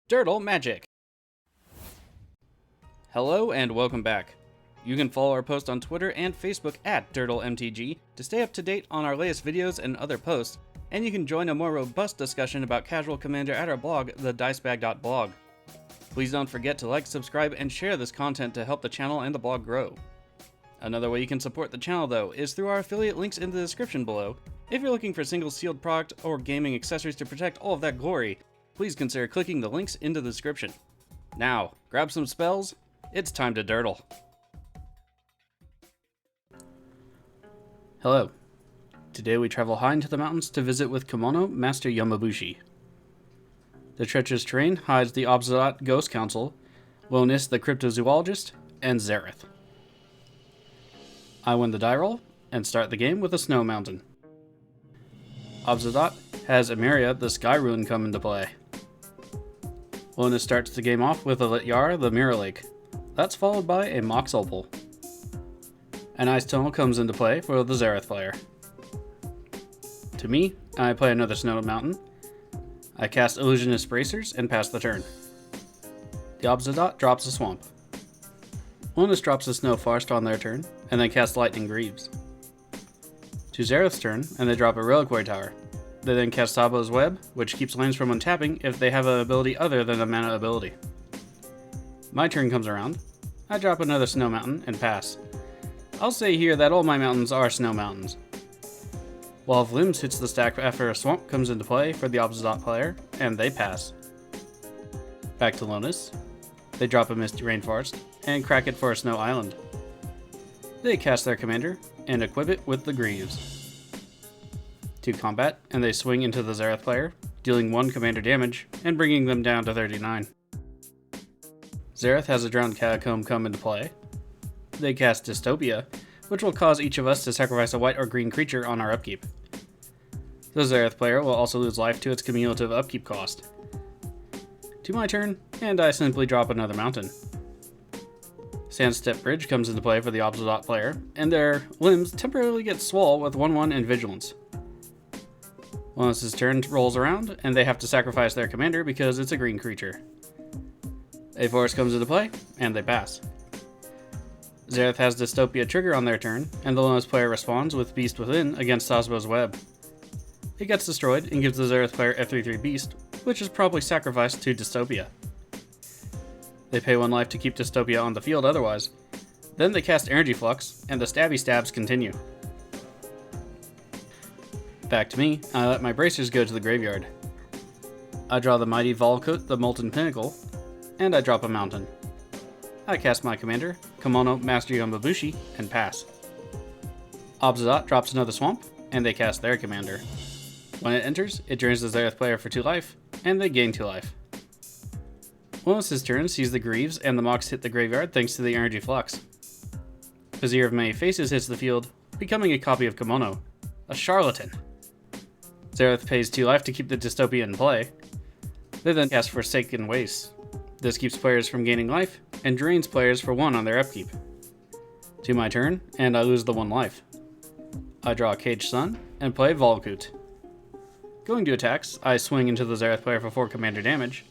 Dirtle Magic! Hello and welcome back. You can follow our post on Twitter and Facebook at DirtleMTG to stay up to date on our latest videos and other posts, and you can join a more robust discussion about Casual Commander at our blog, thedicebag.blog. Please don't forget to like, subscribe, and share this content to help the channel and the blog grow. Another way you can support the channel, though, is through our affiliate links in the description below. If you're looking for single sealed product or gaming accessories to protect all of that glory, please consider clicking the links in the description. Now, grab some spells, it's time to dirtle. Hello. Today we travel high into the mountains to visit with Kumano Master Yamabushi. The treacherous terrain hides the Obzedat Ghost Council, Lonis the Cryptozoologist, and Zareth. I win the die roll and start the game with a snow mountain. Obzedat has Emeria the Sky Rune come into play. Lonis starts the game off with a Lityar the Mirror Lake. That's followed by a Mox Opal. An Ice Tunnel comes into play for the Zareth player. To me, I play another Snow Mountain. I cast Illusionist Bracers and pass the turn. The Obzedat drops a Swamp. Lonis drops a Snow Forest on their turn, and then casts Lightning Greaves. To Zareth's turn, and they drop a Reliquary Tower. They then cast Sabo's Web, which keeps lands from untapping if they have an ability other than a mana ability. My turn comes around. I drop another Snow Mountain and pass. I'll say here that all my mountains are Snow Mountains. Wall of Limbs hits the stack after a Swamp comes into play for the Obzedat player, and they pass. Back to Lonis. They drop a Misty Rainforest, and crack it for a Snow Island. They cast their commander, and equip it with the Greaves. To combat, and they swing into the Zareth player, dealing 1 commander damage, and bringing them down to 39. Zareth has a Drowned Catacomb come into play. They cast Dystopia, which will cause each of us to sacrifice a white or green creature on our upkeep. The Zareth player will also lose life to its cumulative upkeep cost. To my turn, and I simply drop another mountain. Sandstep Bridge comes into play for the Obzedat player, and their limbs temporarily get swole with 1/1 and Vigilance. Lonis' turn rolls around, and they have to sacrifice their commander because it's a green creature. A forest comes into play, and they pass. Zareth has Dystopia trigger on their turn, and the Lonis player responds with Beast Within against Sabo's Web. It gets destroyed and gives the Zareth player a 3/3 Beast, which is probably sacrificed to Dystopia. They pay 1 life to keep Dystopia on the field otherwise. Then they cast Energy Flux, and the stabby stabs continue. Back to me, I let my bracers go to the graveyard. I draw the mighty Volkut, the Molten Pinnacle, and I drop a mountain. I cast my commander, Kumano Master Yamabushi, and pass. Obzedat drops another Swamp, and they cast their commander. When it enters, it drains the Zareth player for 2 life, and they gain 2 life. Lonis' turn sees the Greaves and the Mox hit the graveyard thanks to the Energy Flux. Vizier of Many Faces hits the field, becoming a copy of Kumano. A charlatan! Zareth pays 2 life to keep the Dystopia in play. They then cast Forsaken Waste. This keeps players from gaining life, and drains players for 1 on their upkeep. To my turn, and I lose the 1 life. I draw a Caged Sun, and play Volkut. Going to attacks, I swing into the Zareth player for 4 commander damage.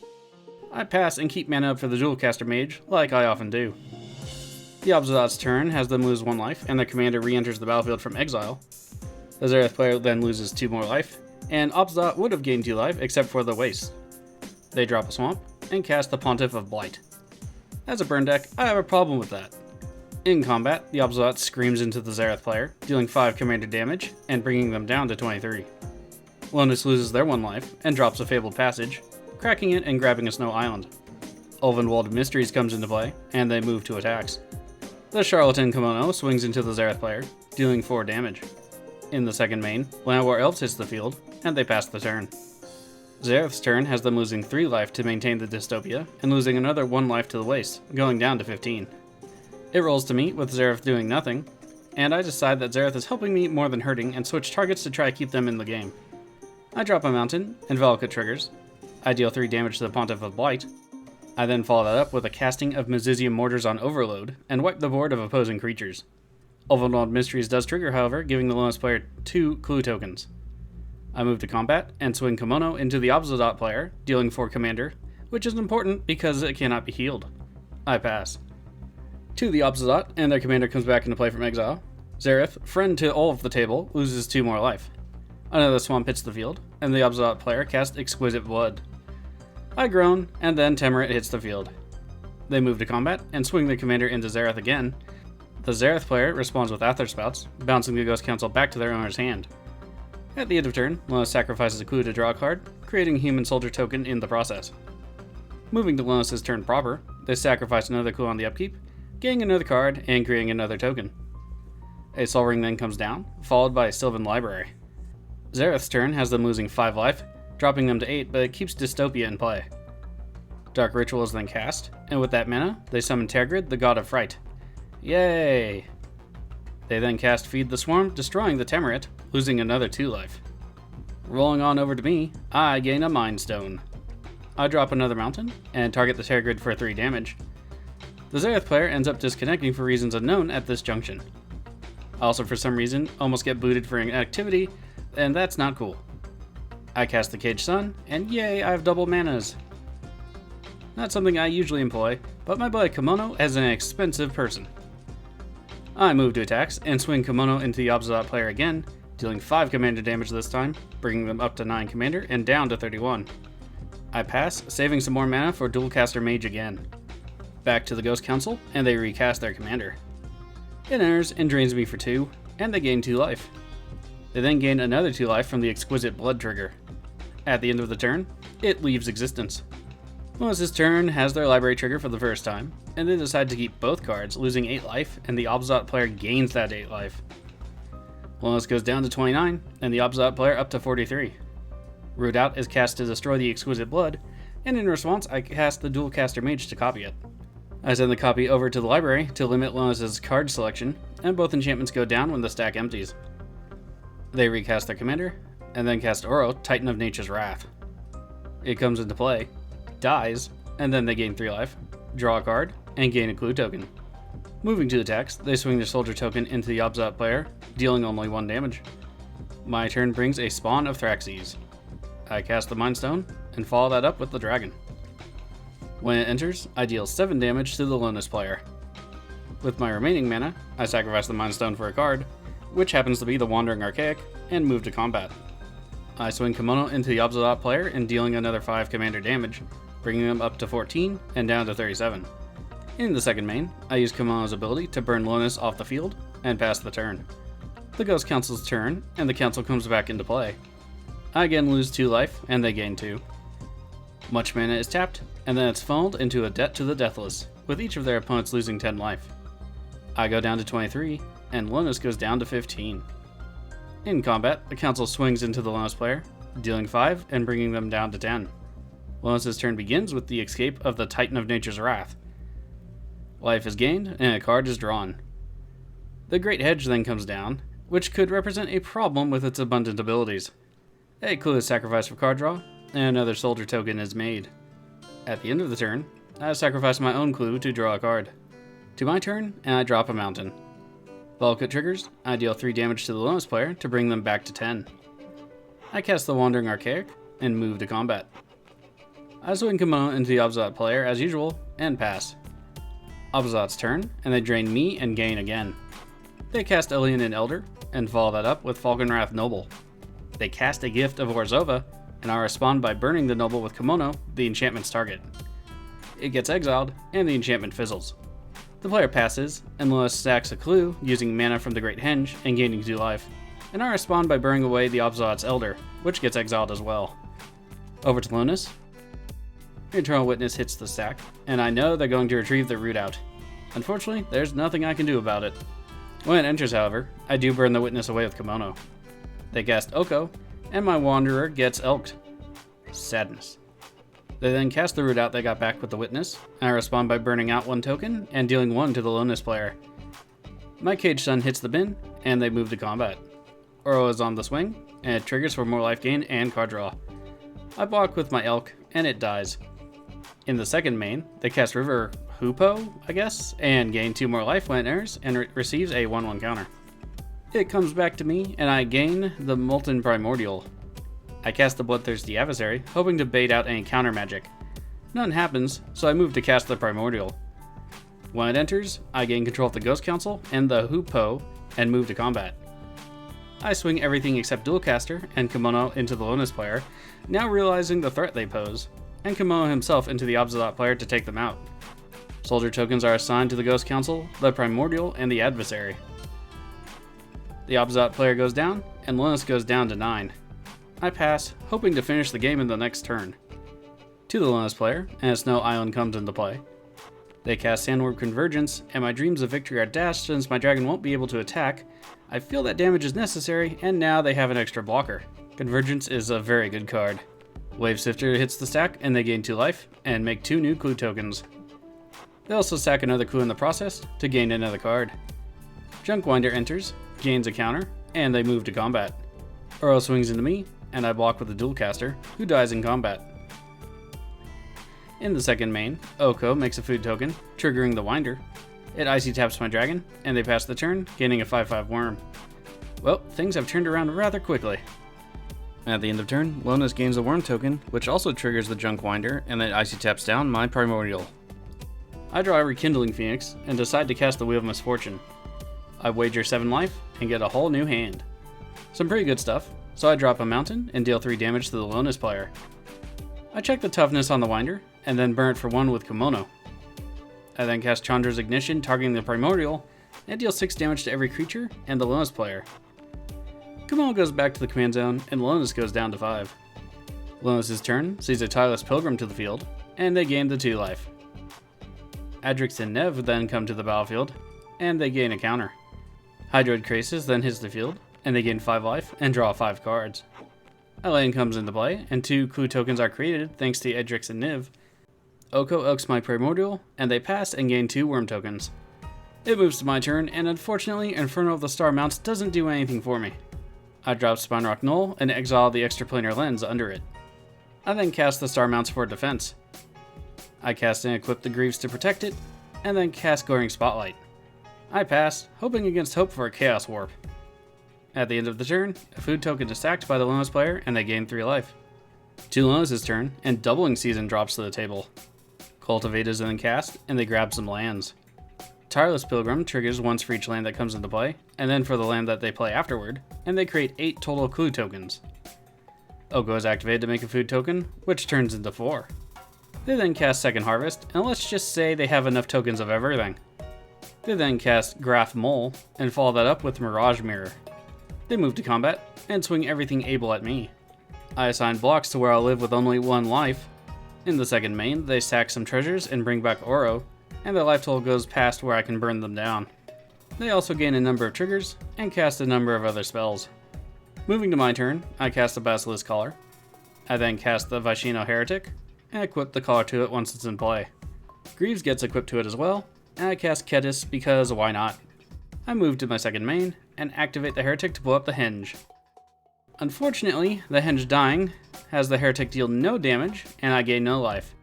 I pass and keep mana up for the Jewelcaster Mage, like I often do. The Obzedat's turn has them lose 1 life, and their commander re-enters the battlefield from exile. The Zareth player then loses 2 more life, and Obzedat would have gained 2 life except for the waste. They drop a Swamp, and cast the Pontiff of Blight. As a burn deck, I have a problem with that. In combat, the Obzedat screams into the Zareth player, dealing 5 commander damage, and bringing them down to 23. Lonis loses their 1 life, and drops a Fabled Passage, cracking it and grabbing a Snow Island. Ulvenwald Mysteries comes into play, and they move to attacks. The Charlatan Kumano swings into the Zareth player, dealing 4 damage. In the second main, Landwar Elves hits the field, and they pass the turn. Zareth's turn has them losing 3 life to maintain the Dystopia, and losing another 1 life to the waste, going down to 15. It rolls to me, with Zareth doing nothing, and I decide that Zareth is helping me more than hurting and switch targets to try to keep them in the game. I drop a mountain, and Volkut triggers. I deal 3 damage to the Pontiff of Blight. I then follow that up with a casting of Mazizium Mortars on Overload, and wipe the board of opposing creatures. Ulvenwald Mysteries does trigger, however, giving the Lonis player 2 clue tokens. I move to combat and swing Kumano into the Obzedat player, dealing 4 commander, which is important because it cannot be healed. I pass. To the Obzedat, and their commander comes back into play from exile. Zareth, friend to all of the table, loses 2 more life. Another swamp hits the field, and the Obzedat player casts Exquisite Blood. I groan, and then Temerate hits the field. They move to combat and swing their commander into Zareth again. The Zareth player responds with Aether Spouts, bouncing the Ghost Council back to their owner's hand. At the end of turn, Lonis sacrifices a clue to draw a card, creating a human soldier token in the process. Moving to Lonis' turn proper, they sacrifice another clue on the upkeep, gaining another card and creating another token. A Sol Ring then comes down, followed by a Sylvan Library. Zareth's turn has them losing 5 life, dropping them to 8, but it keeps Dystopia in play. Dark Ritual is then cast, and with that mana, they summon Tergrid, the God of Fright. Yay! They then cast Feed the Swarm, destroying the Temerate, losing another 2 life. Rolling on over to me, I gain a Mind Stone. I drop another mountain, and target the Tergrid for 3 damage. The Zareth player ends up disconnecting for reasons unknown at this junction. I also for some reason almost get booted for inactivity, and that's not cool. I cast the Caged Sun, and yay, I have double manas. Not something I usually employ, but my boy Kumano is an expensive person. I move to attacks and swing Kumano into the Obzedat player again, dealing 5 commander damage this time, bringing them up to 9 commander and down to 31. I pass, saving some more mana for Dualcaster Mage again. Back to the Ghost Council, and they recast their commander. It enters and drains me for 2, and they gain 2 life. They then gain another 2 life from the Exquisite Blood trigger. At the end of the turn, it leaves existence. Lonis' turn has their library trigger for the first time, and they decide to keep both cards, losing 8 life, and the Obzedat player gains that 8 life. Lonis goes down to 29, and the Obzedat player up to 43. Root Out is cast to destroy the Exquisite Blood, and in response I cast the Dualcaster Mage to copy it. I send the copy over to the library to limit Lonis' card selection, and both enchantments go down when the stack empties. They recast their commander, and then cast Oro, Titan of Nature's Wrath. It comes into play, dies, and then they gain 3 life, draw a card, and gain a clue token. Moving to attacks, they swing their soldier token into the Obzedat player, dealing only 1 damage. My turn brings a Spawn of Thraxes. I cast the Mind Stone, and follow that up with the Dragon. When it enters, I deal 7 damage to the Lonis player. With my remaining mana, I sacrifice the Mind Stone for a card, which happens to be the Wandering Archaic, and move to combat. I swing Kumano into the Obzedat player and dealing another 5 commander damage, bringing them up to 14 and down to 37. In the second main, I use Kumano's ability to burn Lonis off the field and pass the turn. The Ghost Council's turn, and the Council comes back into play. I again lose 2 life, and they gain 2. Much mana is tapped, and then it's funneled into a Debt to the Deathless, with each of their opponents losing 10 life. I go down to 23, and Lonis goes down to 15. In combat, the Council swings into the Lonis player, dealing 5 and bringing them down to 10. Lonis' turn begins with the escape of the Titan of Nature's Wrath. Life is gained, and a card is drawn. The Great Hedge then comes down, which could represent a problem with its abundant abilities. A clue is sacrificed for card draw, and another soldier token is made. At the end of the turn, I sacrifice my own clue to draw a card. To my turn, and I drop a mountain. Velvet triggers, I deal 3 damage to the Lonis player to bring them back to 10. I cast the Wandering Archaic, and move to combat. I swing Kumano into the Obzedat player as usual, and pass. Obzedat's turn, and they drain me and gain again. They cast Alien and Elder, and follow that up with Falkenrath Noble. They cast a Gift of Orzhova, and I respond by burning the Noble with Kumano, the enchantment's target. It gets exiled, and the enchantment fizzles. The player passes, and Lonis stacks a clue using mana from the Great Henge and gaining 2 life, and I respond by burning away the Obzedat's Elder, which gets exiled as well. Over to Lonis. Eternal Witness hits the stack, and I know they're going to retrieve the Root Out. Unfortunately, there's nothing I can do about it. When it enters, however, I do burn the Witness away with Kumano. They cast Oko, and my Wanderer gets elked. Sadness. They then cast the Root Out they got back with the Witness, and I respond by burning out 1 token and dealing 1 to the Lonis player. My Caged Sun hits the bin, and they move to combat. Oro is on the swing, and it triggers for more life gain and card draw. I block with my Elk, and it dies. In the second main, they cast River Hoopoe, I guess, and gain 2 more life when it enters, and receives a 1/1 counter. It comes back to me, and I gain the Molten Primordial. I cast the Bloodthirsty Adversary, hoping to bait out any counter magic. None happens, so I move to cast the Primordial. When it enters, I gain control of the Ghost Council and the Hupo and move to combat. I swing everything except Dualcaster and Kumano into the Lonis player, now realizing the threat they pose, and Kumano himself into the Obzedat player to take them out. Soldier tokens are assigned to the Ghost Council, the Primordial, and the Adversary. The Obzedat player goes down, and Lonis goes down to 9. I pass, hoping to finish the game in the next turn. To the Lonis player, and a Snow Island comes into play. They cast Sandworm Convergence, and my dreams of victory are dashed since my dragon won't be able to attack. I feel that damage is necessary, and now they have an extra blocker. Convergence is a very good card. Wave Sifter hits the stack, and they gain 2 life, and make 2 new clue tokens. They also sack another clue in the process to gain another card. Junkwinder enters, gains a counter, and they move to combat. Uro swings into me, and I block with the Dualcaster, who dies in combat. In the second main, Oko makes a food token, triggering the Winder. It icy taps my dragon, and they pass the turn, gaining a 5/5 worm. Well, things have turned around rather quickly. At the end of turn, Lonis gains a worm token, which also triggers the Junkwinder, and then icy taps down my Primordial. I draw a Rekindling Phoenix, and decide to cast the Wheel of Misfortune. I wager 7 life, and get a whole new hand. Some pretty good stuff, so I drop a mountain and deal 3 damage to the Lonis player. I check the toughness on the Winder, and then burn it for 1 with Kumano. I then cast Chandra's Ignition, targeting the Primordial, and deal 6 damage to every creature and the Lonis player. Kumano goes back to the command zone, and Lonis goes down to 5. Lonis' turn sees a Tireless Pilgrim to the field, and they gain the 2 life. Adrix and Nev then come to the battlefield, and they gain a counter. Hydroid Krasis then hits the field, and they gain 5 life and draw 5 cards. Elaine comes into play, and 2 clue tokens are created thanks to Adrix and Niv. Oko oaks my Primordial, and they pass and gain 2 worm tokens. It moves to my turn, and unfortunately Inferno of the Star Mounts doesn't do anything for me. I drop Spinerock Null and exile the extraplanar lens under it. I then cast the Star Mounts for defense. I cast and equip the Greaves to protect it, and then cast Goring Spotlight. I pass, hoping against hope for a Chaos Warp. At the end of the turn, a food token is sacked by the Lonis player, and they gain 3 life. To Lonis' turn, and Doubling Season drops to the table. Cultivate is then cast, and they grab some lands. Tireless Pilgrim triggers once for each land that comes into play, and then for the land that they play afterward, and they create 8 total clue tokens. Oko is activated to make a food token, which turns into 4. They then cast Second Harvest, and let's just say they have enough tokens of everything. They then cast Graph Mole, and follow that up with Mirage Mirror. They move to combat, and swing everything able at me. I assign blocks to where I'll live with only 1 life. In the second main, they sack some treasures and bring back Oro, and their life total goes past where I can burn them down. They also gain a number of triggers, and cast a number of other spells. Moving to my turn, I cast the Basilisk Collar. I then cast the Vishino Heretic, and equip the collar to it once it's in play. Greaves gets equipped to it as well, and I cast Ketis because why not? I move to my second main, and activate the Heretic to blow up the Henge. Unfortunately, the Henge dying has the Heretic deal no damage, and I gain no life.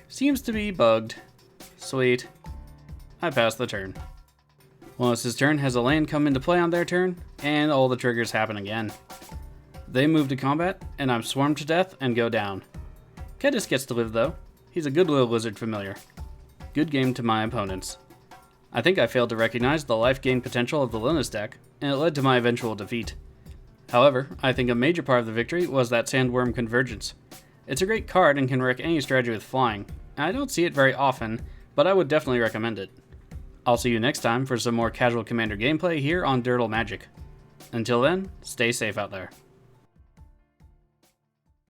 Seems to be bugged. Sweet. I pass the turn. Lonis' turn has a land come into play on their turn, and all the triggers happen again. They move to combat, and I'm swarmed to death and go down. Ketis gets to live though. He's a good little lizard familiar. Good game to my opponents. I think I failed to recognize the life gain potential of the Lonis deck, and it led to my eventual defeat. However, I think a major part of the victory was that Sandworm Convergence. It's a great card and can wreck any strategy with flying. I don't see it very often, but I would definitely recommend it. I'll see you next time for some more casual Commander gameplay here on Dirtle Magic. Until then, stay safe out there.